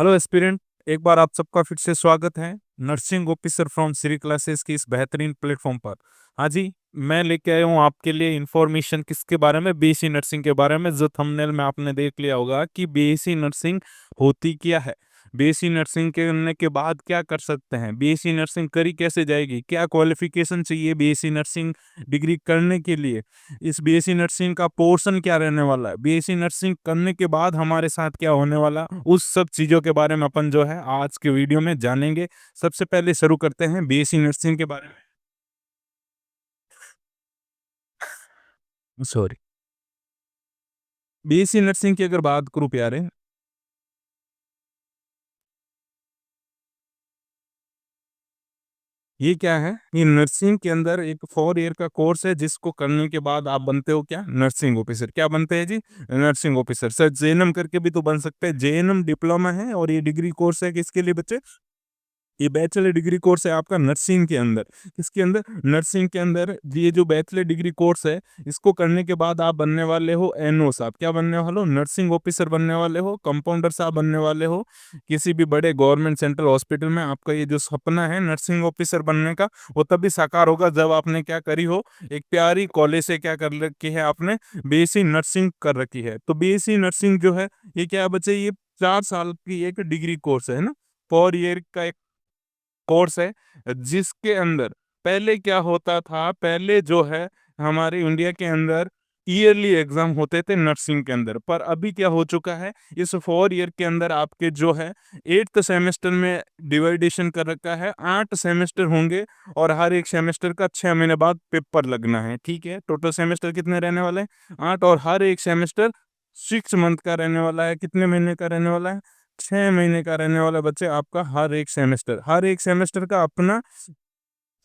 Hello aspirant. एक बार आप सबका फिर से स्वागत है nursing officer from Shri classes की इस बेहतरीन प्लेटफॉर्म पर। हाँ जी, मैं लेके आया हूँ आपके लिए इंफॉर्मेशन किसके बारे में, बीएससी नर्सिंग के बारे में। जो थंबनेल में आपने देख लिया होगा कि बीएससी नर्सिंग होती क्या है, बीएससी नर्सिंग करने के बाद क्या कर सकते हैं, बीएससी नर्सिंग करी कैसे जाएगी, क्या क्वालिफिकेशन चाहिए बीएससी नर्सिंग डिग्री करने के लिए, इस बीएससी नर्सिंग का पोर्शन क्या रहने वाला है, बीएससी नर्सिंग करने के बाद हमारे साथ क्या होने वाला, उस सब चीज़ों के बारे में अपन जो है आज के वीडियो में जानेंगे। सबसे पहले शुरू करते हैं बीएससी नर्सिंग के बारे में। सॉरी, बीएससी नर्सिंग की अगर बात करूँ प्यारे, ये क्या है, ये नर्सिंग के अंदर एक 4 ईयर का कोर्स है जिसको करने के बाद आप बनते हो क्या, नर्सिंग ऑफिसर। क्या बनते हैं जी, नर्सिंग ऑफिसर। सर जेएनएम करके भी तो बन सकते हैं, जेएनएम डिप्लोमा है और ये डिग्री कोर्स है किसके लिए बच्चे, ये बैचलर डिग्री कोर्स है आपका नर्सिंग के अंदर। किसके अंदर, नर्सिंग के अंदर। ये जो बैचलर डिग्री कोर्स है, इसको करने के बाद आप बनने वाले हो एनओ साहब। क्या बनने वाले हो, नर्सिंग ऑफिसर बनने वाले हो, कंपाउंडर साहब बनने वाले हो। किसी भी बड़े गवर्नमेंट सेंट्रल हॉस्पिटल में आपका ये जो सपना है नर्सिंग ऑफिसर बनने का, वो तभी साकार होगा जब आपने क्या करी हो, एक प्यारी कॉलेज से क्या कर रखी है आपने, बीएससी नर्सिंग कर रखी है। तो बीएससी नर्सिंग जो है, ये क्या है बच्चे, ये 4 साल की एक डिग्री कोर्स है ना, 4 ईयर का एक कोर्स है। जिसके अंदर पहले क्या होता था, पहले जो है हमारे इंडिया के अंदर ईयरली एग्जाम होते थे नर्सिंग के अंदर, पर अभी क्या हो चुका है, इस 4 ईयर के अंदर आपके जो है 8th सेमेस्टर में डिवाइडेशन कर रखा है, 8 सेमेस्टर होंगे और हर एक सेमेस्टर का 6 महीने बाद पेपर लगना है। ठीक है, टोटल सेमेस्टर कितने रहने वाले हैं, 8, और हर एक सेमेस्टर 6 मंथ का रहने वाला है। कितने महीने का रहने वाला है, 6 महीने का रहने वाला बच्चे आपका हर एक सेमेस्टर। हर एक सेमेस्टर का अपना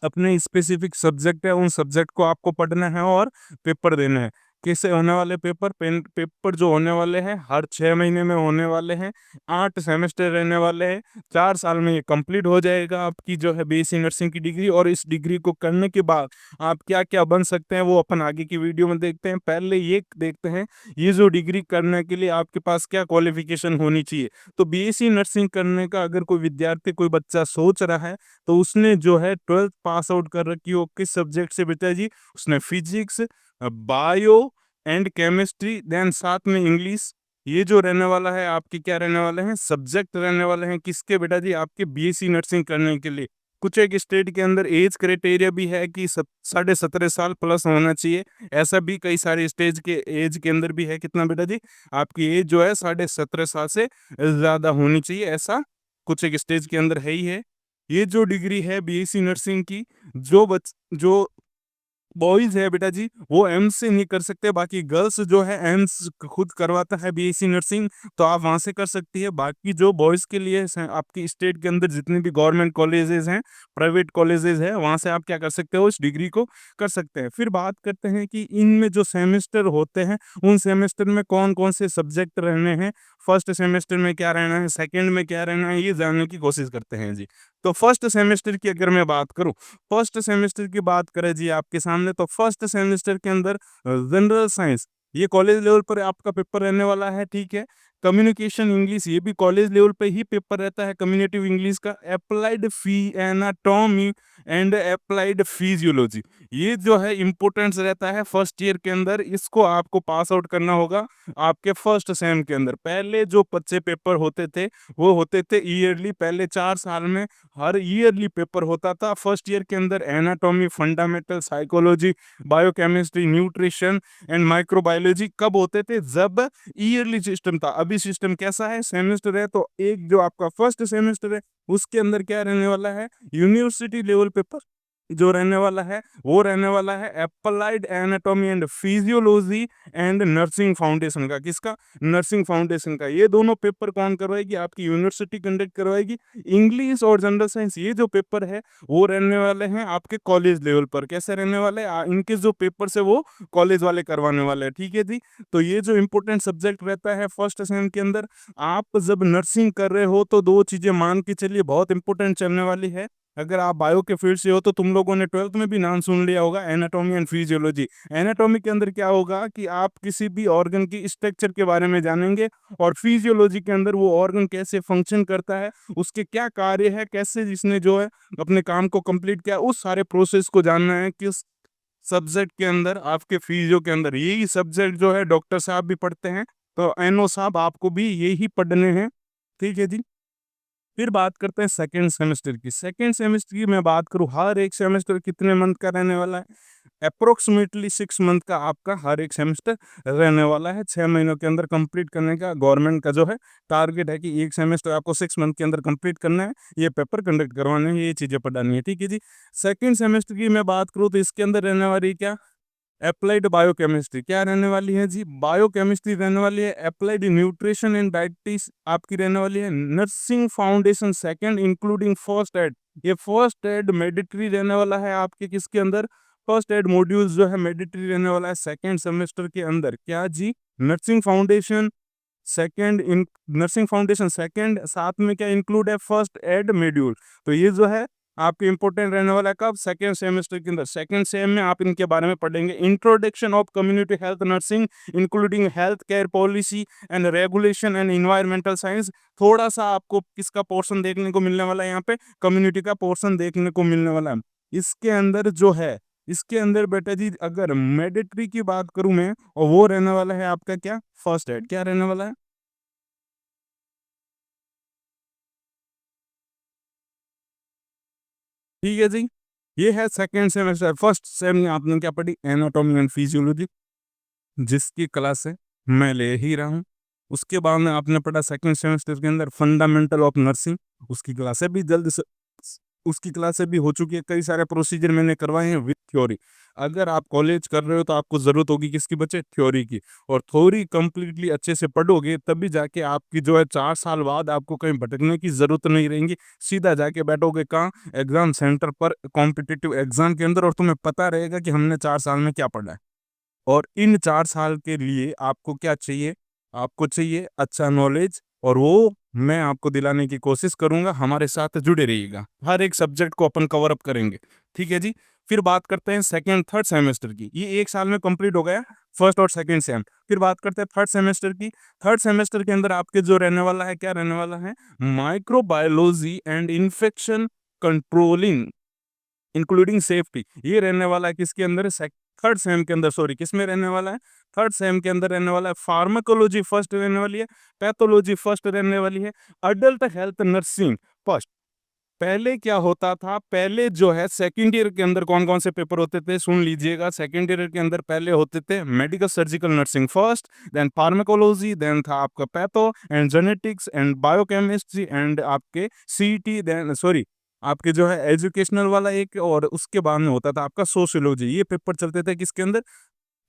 अपने स्पेसिफिक सब्जेक्ट है, उन सब्जेक्ट को आपको पढ़ना है और पेपर देना है। कैसे होने वाले पेपर, पेन पेपर जो होने वाले हैं हर 6 महीने में होने वाले हैं, 8 सेमेस्टर रहने वाले हैं, 4 साल में ये कंप्लीट हो जाएगा आपकी जो है बीएससी नर्सिंग की डिग्री। और इस डिग्री को करने के बाद आप क्या क्या बन सकते हैं वो अपन आगे की वीडियो में देखते हैं। पहले ये देखते हैं, ये जो डिग्री करने के लिए आपके पास क्या क्वालिफिकेशन होनी चाहिए। तो बीएससी नर्सिंग करने का अगर कोई विद्यार्थी, कोई बच्चा सोच रहा है, तो उसने जो है 12th पास आउट कर रखी हो, किस सब्जेक्ट से बेटा जी, उसने physics, bio and chemistry, then साथ में इंग्लिश। ये जो रहने वाला है आपके क्या रहने वाले हैं, सब्जेक्ट रहने वाले हैं किसके बेटा जी, आपके बीएससी नर्सिंग करने के लिए। कुछ एक स्टेट के अंदर एज क्राइटेरिया भी है कि 17.5 साल प्लस होना चाहिए। ऐसा भी कई सारे स्टेज के एज के अंदर भी है, कितना बेटा जी, आपकी एज जो है 17.5 साल से ज्यादा होनी चाहिए, ऐसा कुछ एक स्टेज के अंदर है ही है। ये जो डिग्री है बीएससी नर्सिंग की, जो बॉयज है बेटा जी, वो एम्स से नहीं कर सकते। बाकी गर्ल्स जो है एम्स खुद करवाता है बीएससी नर्सिंग, तो आप वहां से कर सकती है। बाकी जो बॉयज के लिए आपकी स्टेट के अंदर जितने भी गवर्नमेंट कॉलेजेस हैं, प्राइवेट कॉलेजेस हैं, वहां से आप क्या कर सकते हो, इस डिग्री को कर सकते हैं। फिर बात करते हैं कि इनमें जो सेमेस्टर होते हैं, उन सेमेस्टर में कौन कौन से सब्जेक्ट रहने हैं, फर्स्ट सेमेस्टर में क्या रहना है, सेकेंड में क्या रहना है, ये जानने की कोशिश करते हैं जी। तो फर्स्ट सेमेस्टर की अगर मैं बात करूं, फर्स्ट सेमेस्टर की बात करें जी आपके सामने, तो फर्स्ट सेमेस्टर के अंदर जनरल साइंस, ये कॉलेज लेवल पर आपका पेपर रहने वाला है। ठीक है, कम्युनिकेशन इंग्लिश, ये भी कॉलेज लेवल पे ही पेपर रहता है, कम्युनिकेटिव इंग्लिश का। Applied fee anatomy and applied physiology, ये जो है इम्पोर्टेंस रहता है फर्स्ट ईयर के अंदर। इसको आपको पास आउट करना होगा आपके फर्स्ट सेम के अंदर। पहले जो बच्चे पेपर होते थे, वो होते थे ईयरली, पहले 4 साल में हर ईयरली पेपर होता था। फर्स्ट ईयर के अंदर anatomy, fundamental, psychology, biochemistry, nutrition and microbiology कब होते थे, जब ईयरली सिस्टम था। अभी सिस्टम कैसा है, सेमेस्टर है। तो एक जो आपका फर्स्ट सेमेस्टर है, उसके अंदर क्या रहने वाला है, यूनिवर्सिटी लेवल पेपर जो रहने वाला है, वो रहने वाला है applied anatomy and physiology and nursing foundation का। किसका, नर्सिंग फाउंडेशन का। ये दोनों पेपर कौन करवाएगी, आपकी यूनिवर्सिटी कंडक्ट करवाएगी। इंग्लिश और जनरल साइंस, ये जो पेपर है वो रहने वाले हैं आपके कॉलेज लेवल पर। कैसे रहने वाले हैं, इनके जो पेपर है वो कॉलेज वाले करवाने वाले हैं। ठीक है जी। तो ये जो इंपॉर्टेंट सब्जेक्ट रहता है फर्स्ट सेम के अंदर, आप जब नर्सिंग कर रहे हो तो दो चीजें मान के चलिए बहुत इंपॉर्टेंट चलने वाली है। अगर आप बायो के फील्ड से हो तो तुम लोगों ने 12th में भी नाम सुन लिया होगा, एनाटॉमी एंड फिजियोलॉजी। एनाटॉमी के अंदर क्या होगा कि आप किसी भी ऑर्गन की स्ट्रक्चर के बारे में जानेंगे, और फिजियोलॉजी के अंदर वो ऑर्गन कैसे फंक्शन करता है, उसके क्या कार्य है, कैसे जिसने जो है अपने काम को कंप्लीट किया, उस सारे प्रोसेस को जानना है किस सब्जेक्ट के अंदर, आपके फिजियो के अंदर। यही सब्जेक्ट जो है डॉक्टर साहब भी पढ़ते हैं, तो एनओ साहब आपको भी यही पढ़ने हैं। ठीक है जी। फिर बात करते हैं सेकेंड सेमेस्टर की। सेकेंड सेमेस्टर की मैं बात करूँ, हर एक सेमेस्टर कितने मंथ का रहने वाला है? अप्रोक्सीमेटली 6 मंथ का आपका हर एक सेमेस्टर रहने वाला है। 6 महीनों के अंदर कंप्लीट करने का गवर्नमेंट का जो है टारगेट है कि एक सेमेस्टर आपको 6 मंथ के अंदर कंप्लीट करना है, ये पेपर कंडक्ट करवाने हैं, ये चीज़ें पढ़ानी है। ठीक है जी। सेकेंड सेमेस्टर की मैं बात करूँ तो इसके अंदर रहने वाली क्या, अप्लाइड बायोकेमिस्ट्री। क्या रहने वाली है जी? बायोकेमिस्ट्री रहने वाली है। अप्लाइड न्यूट्रिशन एंड डाइटिक्स आपकी रहने वाली है। Nursing foundation second including first aid, ये फर्स्ट एड मेडिटरी रहने वाला है आपके किसके अंदर, फर्स्ट एड मॉड्यूल्स जो है मेडिटरी रहने वाला है सेकंड सेमेस्टर के अंदर। क्या जी? Nursing foundation second in, nursing foundation second, साथ में क्या इंक्लूड है, फर्स्ट एड मॉड्यूल। तो ये जो है आपके इंपॉर्टेंट रहने वाला है कब, सेकंड सेमेस्टर के अंदर। सेकंड सेम में आप इनके बारे में पढ़ेंगे। Introduction of community health nursing including health care policy and regulation and environmental science. थोड़ा सा आपको किसका पोर्शन देखने को मिलने वाला है यहाँ पे, कम्युनिटी का पोर्शन देखने को मिलने वाला है इसके अंदर जो है। इसके अंदर बेटा जी अगर मेडिट्री की बात करूं मैं, और वो रहने वाला है आपका क्या, फर्स्ट एड। क्या रहने वाला है? ठीक है जी। ये है सेकेंड सेमेस्टर। फर्स्ट सेम में आपने क्या पढ़ी, एनाटॉमी एंड फिजियोलॉजी, जिसकी क्लास है मैं ले ही रहा हूँ। उसके बाद में आपने पढ़ा सेकंड सेमेस्टर के अंदर फंडामेंटल ऑफ नर्सिंग, उसकी क्लासें भी जल्द से उसकी क्लासें भी हो चुकी है। कई सारे प्रोसीजर मैंने करवाए हैं विद थ्योरी। अगर आप कॉलेज कर रहे हो तो आपको जरूरत होगी किसकी बच्चे, थ्योरी की। और थ्योरी कंप्लीटली अच्छे से पढ़ोगे तभी जाके आपकी जो है 4 साल बाद आपको कहीं भटकने की जरूरत नहीं रहेगी। सीधा जाके बैठोगे कहाँ, एग्जाम सेंटर पर, कॉम्पिटिटिव एग्जाम के अंदर, और तुम्हें पता रहेगा कि हमने 4 साल में क्या पढ़ा है। और इन 4 साल के लिए आपको क्या चाहिए, आपको चाहिए अच्छा नॉलेज, और वो मैं आपको दिलाने की कोशिश करूंगा। हमारे साथ जुड़े रहिएगा, हर एक सब्जेक्ट को अपन कवर अप करेंगे। ठीक है जी। फिर बात करते हैं सेकेंड थर्ड सेमेस्टर की। ये एक साल में कंप्लीट हो गया, फर्स्ट और सेकेंड सेम। फिर बात करते हैं थर्ड सेमेस्टर की। थर्ड सेमेस्टर के अंदर आपके जो रहने वाला है, क्या रहने वाला है, microbiology and infection controlling including safety. ये रहने वाला है किसके अंदर, थर्ड सेम के अंदर, सॉरी किस में रहने वाला है, थर्ड सेम के अंदर रहने वाला है। फार्माकोलॉजी फर्स्ट रहने वाली है, पैथोलॉजी फर्स्ट रहने वाली है, अडल्ट हेल्थ नर्सिंग फर्स्ट। पहले क्या होता था, पहले जो है सेकंड ईयर के अंदर कौन कौन से पेपर होते थे, सुन लीजिएगा। सेकंड ईयर के अंदर पहले होते थे medical surgical nursing first, then pharmacology, then था आपका patho and genetics and biochemistry and आपके सीटी, देन सॉरी आपके जो है एजुकेशनल वाला एक, और उसके बाद में होता था आपका सोशियोलॉजी। ये पेपर चलते थे किसके अंदर,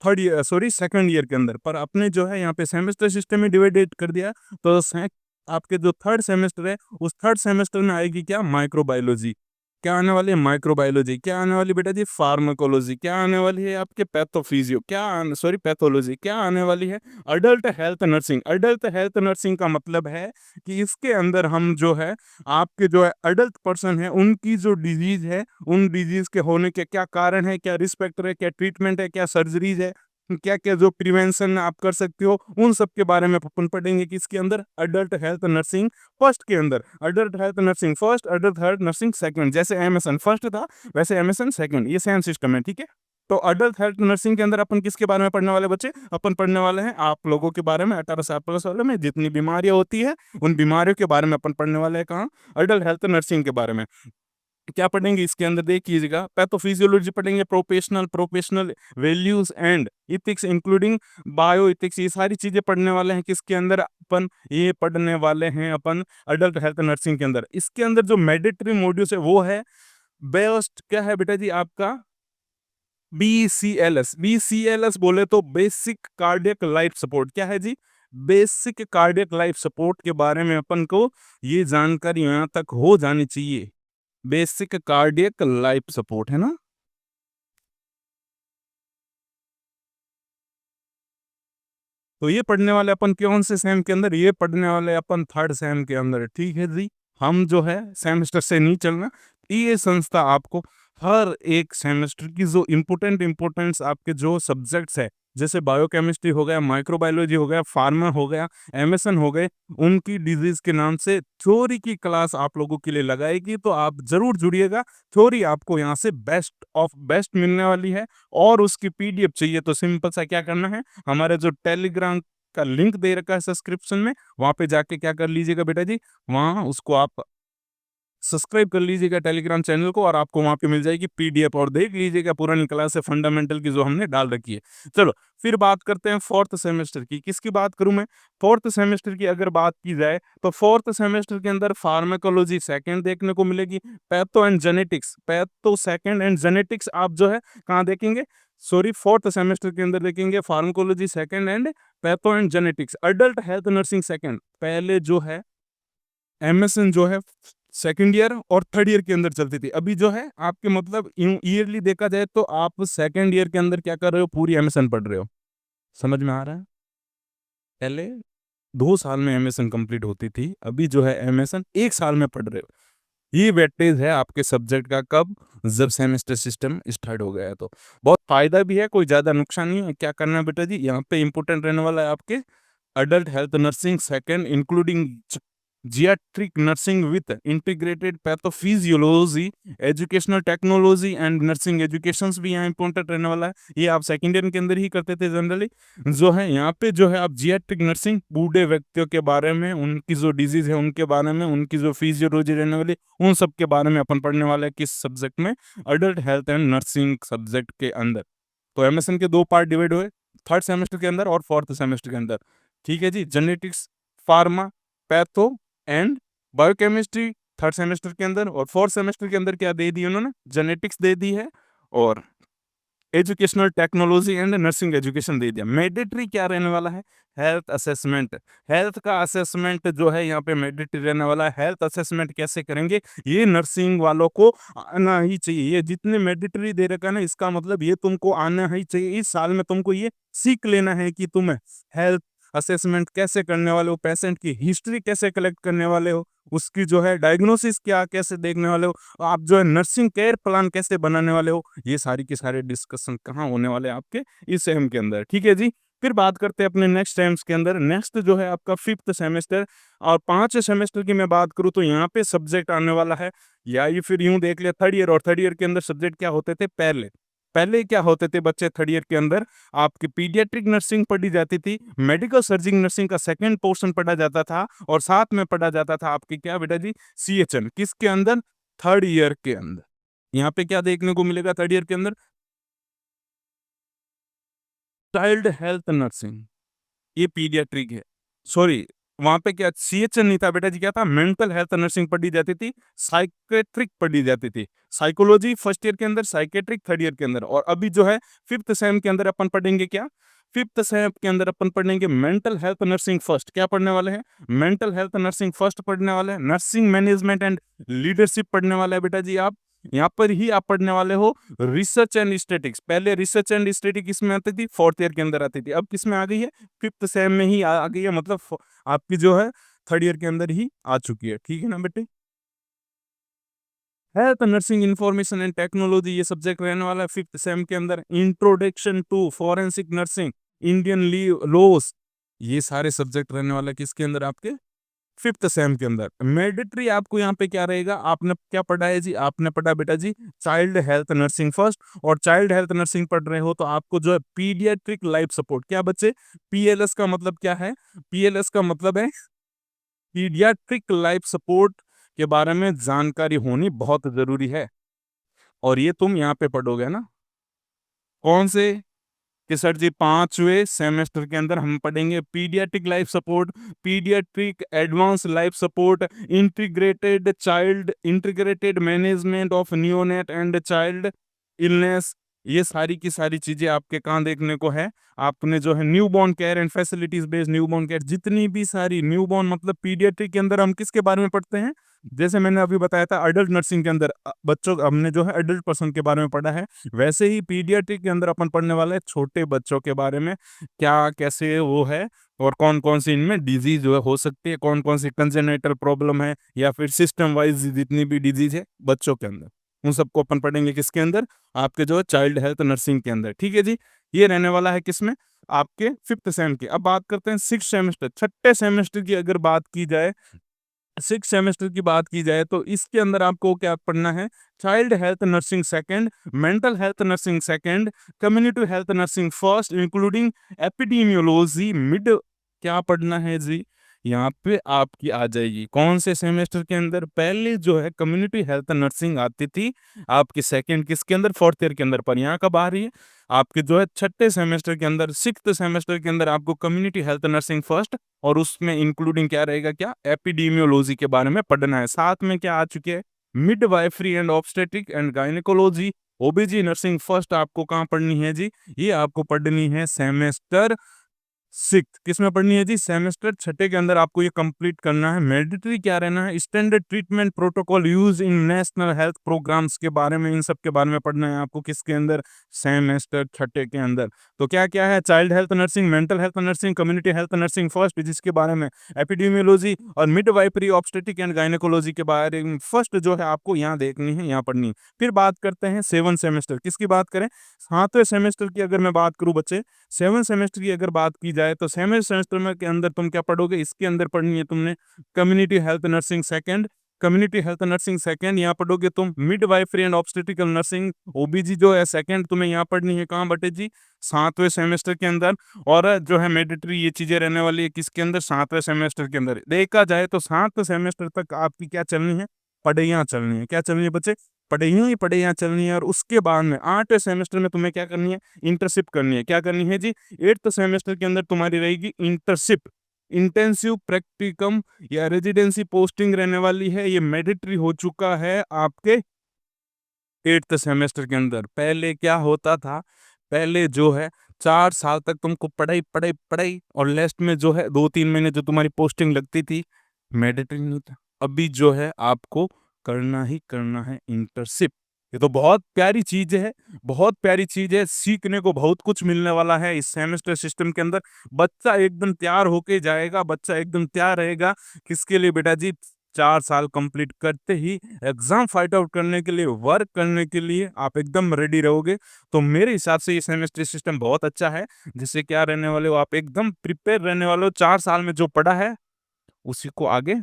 third year sorry second year के अंदर। पर अपने जो है यहाँ पे सेमेस्टर सिस्टम में डिवाइडेड कर दिया। तो आपके जो थर्ड सेमेस्टर है, उस थर्ड सेमेस्टर में आएगी क्या, माइक्रोबायोलॉजी। क्या आने वाली है, माइक्रोबायोलॉजी। क्या आने वाली बेटा जी, फार्माकोलॉजी। क्या आने वाली है आपके, पैथोफिजियो। क्या सॉरी पैथोलॉजी। क्या आने वाली है, adult health nursing. Adult health nursing का मतलब है कि इसके अंदर हम जो है आपके जो है अडल्ट पर्सन है, उनकी जो डिजीज है, उन डिजीज के होने के क्या कारण है, क्या रिस्क फैक्टर है, क्या ट्रीटमेंट है, क्या सर्जरीज है, क्या क्या जो प्रिवेंशन आप कर सकते हो, उन सब के बारे में अपन पढ़ेंगे किसके अंदर, अडल्ट हेल्थ नर्सिंग फर्स्ट के अंदर। Adult health nursing first, adult health nursing second. जैसे एमएसएन फर्स्ट था वैसे एमएसएन सेकंड, ये सेम सिस्टम है। ठीक है। तो अडल्ट हेल्थ नर्सिंग के अंदर अपन किसके बारे में पढ़ने वाले बच्चे, अपन पढ़ने वाले हैं आप लोगों के बारे में, 18 साल प्लस वाले में जितनी बीमारियां होती है उन बीमारियों के बारे में अपन पढ़ने वाले हैं। कहाँ, अडल्ट हेल्थ नर्सिंग के बारे में। क्या पढ़ेंगे इसके अंदर देखिएगा, पैथोफिजियोलॉजी पढ़ेंगे, professional professional values and ethics including bio ethics. ये सारी चीजें पढ़ने वाले हैं किसके अंदर, अपन ये पढ़ने वाले हैं अपन अडल्ट हेल्थ नर्सिंग के अंदर। इसके अंदर जो मैडेटरी मॉड्यूल्स है वो है बेस्ट, क्या है बेटा जी आपका, BCLS। BCLS बोले तो बेसिक कार्डियक लाइफ सपोर्ट। क्या है जी, बेसिक कार्डियक लाइफ सपोर्ट के बारे में अपन को ये जानकारी यहाँ तक हो जानी चाहिए। बेसिक कार्डियक लाइफ सपोर्ट है ना। तो ये पढ़ने वाले अपन कौन से सेम के अंदर, ये पढ़ने वाले अपन थर्ड सेम के अंदर। ठीक है जी। हम जो है सेमेस्टर से नहीं चलना, ये संस्था आपको हर एक सेमेस्टर की जो इम्पोर्टेंट्स आपके जो सब्जेक्ट्स है, जैसे बायोकेमिस्ट्री हो गया, माइक्रोबायोलॉजी हो गया, फार्मा हो गया, एमएसएन हो गए, उनकी डिजीज के नाम से थ्योरी की क्लास आप लोगों के लिए लगाएगी, तो आप जरूर जुड़िएगा। थ्योरी आपको यहाँ से बेस्ट ऑफ बेस्ट मिलने वाली है। और उसकी पीडीएफ चाहिए तो सिंपल सा क्या करना है, हमारे जो टेलीग्राम का लिंक दे रखा है सब्सक्रिप्शन में, वहां पे जाके क्या कर लीजिएगा बेटा जी, वहां उसको आप सब्सक्राइब कर लीजिएगा टेलीग्राम चैनल को, और आपको वहां पे मिल जाएगी पीडीएफ, और देख लीजिएगा पुरानी क्लास है फंडामेंटल की जो हमने डाल रखी है। चलो फिर बात करते हैं फोर्थ सेमेस्टर की। किसकी बात करूं मैं? फोर्थ सेमेस्टर की अगर बात की जाए तो फोर्थ सेमेस्टर के अंदर फार्माकोलॉजी सेकंड देखने को मिलेगी, patho and genetics, patho second and genetics आप जो है कहाँ देखेंगे, सॉरी फोर्थ सेमेस्टर के अंदर देखेंगे pharmacology second and patho and genetics. Adult health nursing second, पहले जो है एमएसएन जो है सेकंड ईयर और थर्ड ईयर के अंदर चलती थी। अभी जो है आपके मतलब ईयरली देखा जाए तो आप सेकंड ईयर के अंदर क्या कर रहे हो, पूरी एमएसएन पढ़ रहे हो। समझ में आ रहा है? पहले 2 साल में एमएसएन कंप्लीट होती थी, अभी जो है एमएसएन 1 साल में पढ़ रहे हो। ये वेटेज है आपके सब्जेक्ट का, कब? जब सेमेस्टर सिस्टम स्टार्ट हो गया है। तो बहुत फायदा भी है, कोई ज्यादा नुकसान नहीं है। क्या करना है बेटा जी, यहाँ पे इंपोर्टेंट रहने वाला है आपके adult health nursing second including geriatric nursing with integrated pathophysiology, educational technology and nursing educations भी यहाँ इंपॉर्टेंट रहने वाला है। ये आप सेकेंड ईयर के अंदर ही करते थे जनरली। जो है यहाँ पे जो है आप जियाट्रिक नर्सिंग, बूढ़े व्यक्तियों के बारे में, उनकी जो डिजीज है उनके बारे में, उनकी जो फिजियोलॉजी रहने वाली, उन सब के बारे में अपन पढ़ने वाले हैं। किस सब्जेक्ट में? Adult health and nursing subject के अंदर। तो एमएसएन के 2 पार्ट डिवाइड हुए, थर्ड सेमेस्टर के अंदर और फोर्थ सेमेस्टर के अंदर। ठीक है जी, genetics, pharma, patho and biochemistry third semester के अंदर, और फोर्थ सेमेस्टर के अंदर क्या दे दी उन्होंने, जेनेटिक्स दे दी है, और educational technology and nursing education दे दिया। मैंडेटरी क्या रहने वाला है? Health assessment. हेल्थ का असेसमेंट जो है यहाँ पे मैंडेटरी रहने वाला है। हेल्थ असेसमेंट कैसे करेंगे, ये नर्सिंग वालों को आना ही चाहिए। ये जितने मैंडेटरी दे रखा है ना, इसका मतलब ये तुमको आना ही चाहिए। इस साल में तुमको ये सीख लेना है कि तुम हेल्थ असेसमेंट कैसे करने वाले हो, पेशेंट की हिस्ट्री कैसे कलेक्ट करने वाले हो, उसकी जो है डायग्नोसिस क्या कैसे देखने वाले हो, आप जो है नर्सिंग केयर प्लान कैसे बनाने वाले हो। ये सारी के सारे डिस्कशन कहाँ होने वाले हैं आपके इस सेम के अंदर। ठीक है जी, फिर बात करते हैं अपने नेक्स्ट सेम्स के अंदर। नेक्स्ट जो है आपका फिफ्थ सेमेस्टर, और 5 सेमेस्टर की मैं बात करूँ तो यहाँ पे सब्जेक्ट आने वाला है, या ये फिर यूं देख लिया थर्ड ईयर, और थर्ड ईयर के अंदर सब्जेक्ट क्या होते थे पहले? पहले क्या होते थे बच्चे थर्ड ईयर के अंदर? आपकी पीडियाट्रिक नर्सिंग पढ़ी जाती थी, मेडिकल सर्जिंग नर्सिंग का सेकंड पोर्शन पढ़ा जाता था, और साथ में पढ़ा जाता था आपकी क्या बेटा जी, सीएचएन। किसके अंदर? थर्ड ईयर के अंदर। यहाँ पे क्या देखने को मिलेगा थर्ड ईयर के अंदर? चाइल्ड हेल्थ नर्सिंग, ये पीडियाट्रिक है। सॉरी, वहां पे क्या सीएचएन नहीं था बेटा जी, क्या था? मेंटल हेल्थ नर्सिंग पढ़ी जाती थी, साइकेट्रिक पढ़ी जाती थी। साइकोलॉजी फर्स्ट ईयर के अंदर, साइकेट्रिक थर्ड ईयर के अंदर। और अभी जो है फिफ्थ सेम के अंदर अपन पढ़ेंगे क्या? फिफ्थ सेम के अंदर अपन पढ़ेंगे मेंटल हेल्थ नर्सिंग फर्स्ट। क्या पढ़ने वाले हैं? मेंटल हेल्थ नर्सिंग फर्स्ट पढ़ने वाले हैं। नर्सिंग मैनेजमेंट एंड लीडरशिप पढ़ने वाले हैं बेटा जी आप। यहाँ पर ही आप पढ़ने वाले हो रिसर्च एंड स्टेटिक्स। पहले रिसर्च एंड स्टेटिक्स किसमें आती थी? फोर्थ ईयर के अंदर आती थी। अब किसमें आ गई है? फिफ्थ सेम में ही आ गई है, मतलब आपकी जो है थर्ड ईयर के अंदर ही आ चुकी है। ठीक है ना बेटे? Health nursing information and technology, ये सब्जेक्ट रहने वाला है फिफ्थ सेम के अंदर। Introduction to forensic nursing, Indian laws, ये सारे सब्जेक्ट रहने वाला है किसके अंदर? आपके फिफ्थ सेम के अंदर। मैंडेटरी आपको यहाँ पे क्या रहेगा? आपने क्या पढ़ा है जी? आपने पढ़ा बेटा जी चाइल्ड हेल्थ नर्सिंग फर्स्ट, और चाइल्ड हेल्थ नर्सिंग पढ़ रहे हो तो आपको जो है पीडियाट्रिक लाइफ सपोर्ट। क्या बच्चे? पीएलएस का मतलब क्या है? पीएलएस का मतलब है पीडियाट्रिक लाइफ सपोर्ट के बारे में जानकारी होनी बहुत जरूरी है, और ये तुम यहाँ पे पढ़ोगे ना। कौन से? कि सर जी 5वें सेमेस्टर के अंदर हम पढ़ेंगे paediatric life support, paediatric advance life support, integrated management of neonate and child illness. ये सारी की सारी चीजें आपके कहाँ देखने को है? आपने जो है newborn care and facilities based newborn care, जितनी भी सारी न्यूबॉर्न मतलब पीडियाट्रिक के अंदर हम किसके बारे में पढ़ते हैं? जैसे मैंने अभी बताया था अडल्ट नर्सिंग के अंदर बच्चों हमने जो है अडल्ट पर्सन के बारे में पढ़ा है, वैसे ही पीडियाट्रिक के अंदर अपन पढ़ने वाले हैं छोटे बच्चों के बारे में, क्या कैसे वो है और कौन कौन सी इनमें डिजीज जो है हो सकती है, कौन कौन सी कंजेनिटल प्रॉब्लम है या फिर सिस्टम वाइज जितनी भी डिजीज है बच्चों के अंदर, उन सबको अपन पढ़ेंगे किसके अंदर, आपके जो है चाइल्ड हेल्थ नर्सिंग के अंदर। ठीक है जी, ये रहने वाला है किसमें, आपके फिफ्थ सेम की। अब बात करते हैं सिक्स सेमेस्टर, छठे सेमेस्टर की अगर बात की जाए, सिक्स सेमेस्टर की बात की जाए तो इसके अंदर आपको क्या पढ़ना है, child health nursing second, mental health nursing second, community health nursing first including epidemiology mid. क्या पढ़ना है जी, यहाँ पे आपकी आ जाएगी कौन से सेमेस्टर के अंदर, पहले जो है कम्युनिटी हेल्थ नर्सिंग आती थी आपकी सेकंड किसके अंदर, फोर्थ ईयर के अंदर, पर यहाँ कब आ रही है आपके जो है छठे सेमेस्टर के अंदर, सिक्स्थ सेमेस्टर के अंदर आपको कम्युनिटी हेल्थ नर्सिंग फर्स्ट, और उसमें इंक्लूडिंग क्या रहेगा, क्या एपिडेमियोलॉजी के बारे में पढ़ना है। साथ में क्या आ चुके हैं, midwifery and obstetric and gynaecology, ओबीजी nursing first आपको कहाँ पढ़नी है जी, ये आपको पढ़नी है सेमेस्टर सिक्स, किसमें पढ़नी है जी, सेमेस्टर छठे के अंदर आपको ये कंप्लीट करना है। मैंडेटरी क्या रहना है, standard treatment protocol use in national health programs के बारे में, इन सब के बारे में पढ़ना है आपको किसके अंदर, सेमेस्टर छठे के अंदर। तो क्या क्या है, child health nursing, mental health nursing, community health nursing first जिसके बारे में, एपिडेमियोलॉजी और मिडवाइफरी ऑब्स्टेटिक एंड गायनेकोलॉजी के बारे में फर्स्ट जो है आपको यहाँ देखनी है, यहाँ पढ़नी है। फिर बात करते हैं सेवन सेमेस्टर, किसकी बात करें, सातवें सेमेस्टर की अगर मैं बात करूं बच्चे, सेवन सेमेस्टर की अगर बात की जाए तो सेवन सेमेस्टर में के अंदर तुम क्या पढ़ोगे, इसके अंदर पढ़नी है तुमने community health nursing second, community health nursing second यहाँ पढ़ोगे तुम, मिडवाइफरी एंड ऑब्स्टेट्रिकल नर्सिंग ओबीजी जो है सेकंड तुम्हें यहाँ पढ़नी है, कहाँ बटे जी, सातवें सेमेस्टर के अंदर। और जो है मैंडेटरी ये चीजें रहने वाली है किसके अंदर, सातवें सेमेस्टर के अंदर। देखा जाए तो सातवें सेमेस्टर तक आपकी क्या चलनी है, पढ़ाइयाँ चलनी है, क्या चलनी है बच्चे, पढ़ाइयाँ ही पढ़ाइयाँ चलनी है। और उसके बाद में आठवें सेमेस्टर में तुम्हें क्या करनी है, इंटर्नशिप करनी है, क्या करनी है जी, एट्थ सेमेस्टर के अंदर तुम्हारी रहेगी इंटर्नशिप, इंटेंसिव प्रैक्टिकम या रेजिडेंसी पोस्टिंग रहने वाली है, ये मैंडेटरी हो चुका है आपके एट्थ सेमेस्टर के अंदर। पहले क्या होता था, पहले जो है 4 साल तक तुमको पढ़ाई पढ़ाई पढ़ाई और लास्ट में जो है 2-3 महीने जो तुम्हारी पोस्टिंग लगती थी, मैंडेटरी नहीं था। अभी जो है आपको करना ही करना है इंटर्नशिप। ये तो बहुत प्यारी चीज है, बहुत प्यारी चीज है, सीखने को बहुत कुछ मिलने वाला है इस सेमेस्टर सिस्टम के अंदर। बच्चा एकदम तैयार होके जाएगा, बच्चा एकदम तैयार रहेगा किसके लिए बेटा जी, 4 साल कंप्लीट करते ही एग्जाम फाइट आउट करने के लिए, वर्क करने के लिए आप एकदम रेडी रहोगे। तो मेरे हिसाब से ये सेमेस्टर सिस्टम बहुत अच्छा है, जिससे क्या रहने वाले हो, आप एकदम प्रिपेयर रहने वाले हो। 4 साल में जो पढ़ा है उसी को आगे,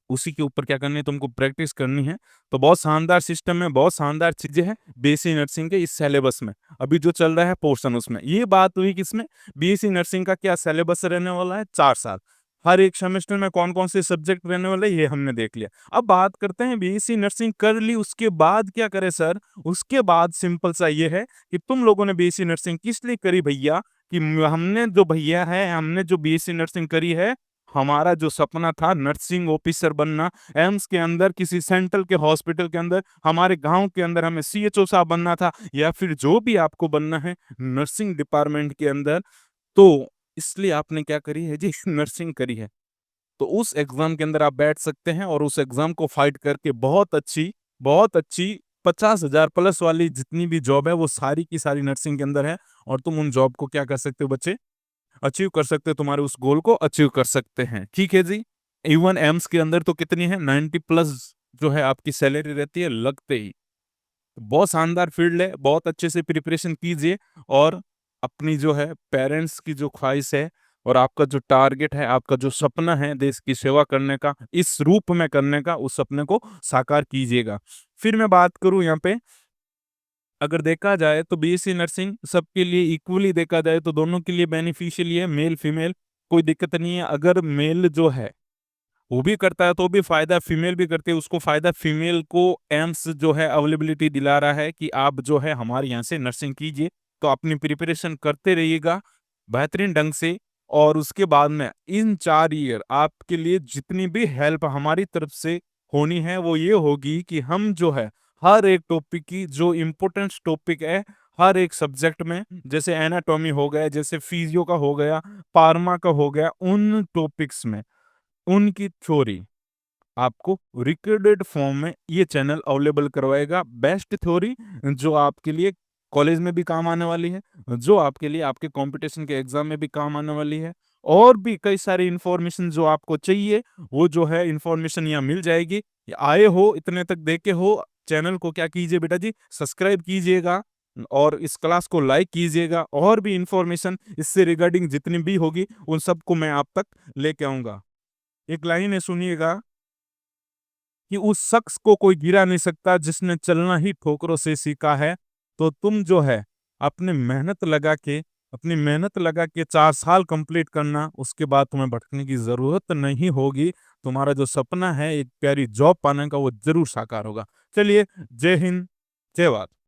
उसी के ऊपर क्या करनी है तुमको, प्रैक्टिस करनी है। तो बहुत शानदार सिस्टम है, बहुत शानदार चीजें हैं बीएससी नर्सिंग के इस सिलेबस में, अभी जो चल रहा है पोर्शन उसमें। ये बात हुई किसमें, बीएससी नर्सिंग का क्या सिलेबस रहने वाला है, 4 साल, हर एक सेमेस्टर में कौन कौन से सब्जेक्ट रहने वाले ये हमने देख लिया। अब बात करते हैं बीएससी नर्सिंग कर ली, उसके बाद क्या करें सर, उसके बाद सिंपल सा ये है कि तुम लोगों ने बीएससी नर्सिंग किस लिए करी भैया, कि हमने जो भैया है, हमने जो बीएससी नर्सिंग करी है, हमारा जो सपना था नर्सिंग ऑफिसर बनना, एम्स के अंदर किसी सेंट्रल के हॉस्पिटल के अंदर, हमारे गांव के अंदर हमें सीएचओ साहब बनना था, या फिर जो भी आपको बनना है नर्सिंग डिपार्टमेंट के अंदर। तो इसलिए आपने क्या करी है जी, नर्सिंग करी है। तो उस एग्जाम के अंदर आप बैठ सकते हैं और उस एग्जाम को फाइट करके बहुत अच्छी 50,000 प्लस वाली जितनी भी जॉब है वो सारी की सारी नर्सिंग के अंदर है। और तुम उन जॉब को क्या कर सकते हो बच्चे, अचीव कर सकते हो, तुम्हारे उस गोल को अचीव कर सकते हैं। ठीक है जी, इवन एम्स के अंदर तो कितनी है, 90 प्लस जो है आपकी सैलरी रहती है लगते ही। तो बहुत शानदार फील्ड है, बहुत अच्छे से प्रिपरेशन कीजिए और अपनी जो है पेरेंट्स की जो ख्वाहिश है और आपका जो टारगेट है, आपका जो सपना है देश की सेवा करने का, इस रूप में करने का, उस सपने को साकार कीजिएगा। फिर मैं बात करूं यहाँ पे, अगर देखा जाए तो बीएससी नर्सिंग सबके लिए इक्वली देखा जाए तो दोनों के लिए बेनिफिशियल है, मेल फीमेल कोई दिक्कत नहीं है। अगर मेल जो है वो भी करता है तो भी फायदा, फीमेल भी करती है उसको फायदा। फीमेल को एम्स जो है अवेलेबिलिटी दिला रहा है कि आप जो है हमारे यहाँ से नर्सिंग कीजिए, तो अपनी प्रिपरेशन करते रहिएगा बेहतरीन ढंग से। और उसके बाद में इन 4 ईयर आपके लिए जितनी भी हेल्प हमारी तरफ से होनी है वो ये होगी कि हम जो है हर एक टॉपिक की जो इम्पोर्टेंट टॉपिक है, हर एक सब्जेक्ट में, जैसे एनाटॉमी हो गया, जैसे फिजियो का हो गया, फार्मा का हो गया, उन टॉपिक्स में उनकी थ्योरी आपको रिकॉर्डेड फॉर्म में ये चैनल अवेलेबल करवाएगा। बेस्ट थ्योरी जो आपके लिए कॉलेज में भी काम आने वाली है, जो आपके लिए आपके कंपटीशन के एग्जाम में भी काम आने वाली है, और भी कई सारी इन्फॉर्मेशन जो आपको चाहिए, वो जो है इन्फॉर्मेशन यहाँ मिल जाएगी। आए हो इतने तक देखे हो, चैनल को क्या कीजिए बेटा जी, सब्सक्राइब कीजिएगा और इस क्लास को लाइक कीजिएगा। और भी इन्फॉर्मेशन इससे रिगार्डिंग जितनी भी होगी उन सबको मैं आप तक लेके आऊँगा। एक लाइन है, सुनिएगा कि उस शख्स को कोई गिरा नहीं सकता जिसने चलना ही ठोकरों से सीखा है। तो तुम जो है अपनी मेहनत लगा के 4 साल कंप्लीट करना, उसके बाद तुम्हें भटकने की ज़रूरत नहीं होगी। तुम्हारा जो सपना है एक प्यारी जॉब पाने का, वो ज़रूर साकार होगा। चलिए, जय हिंद, जय भारत।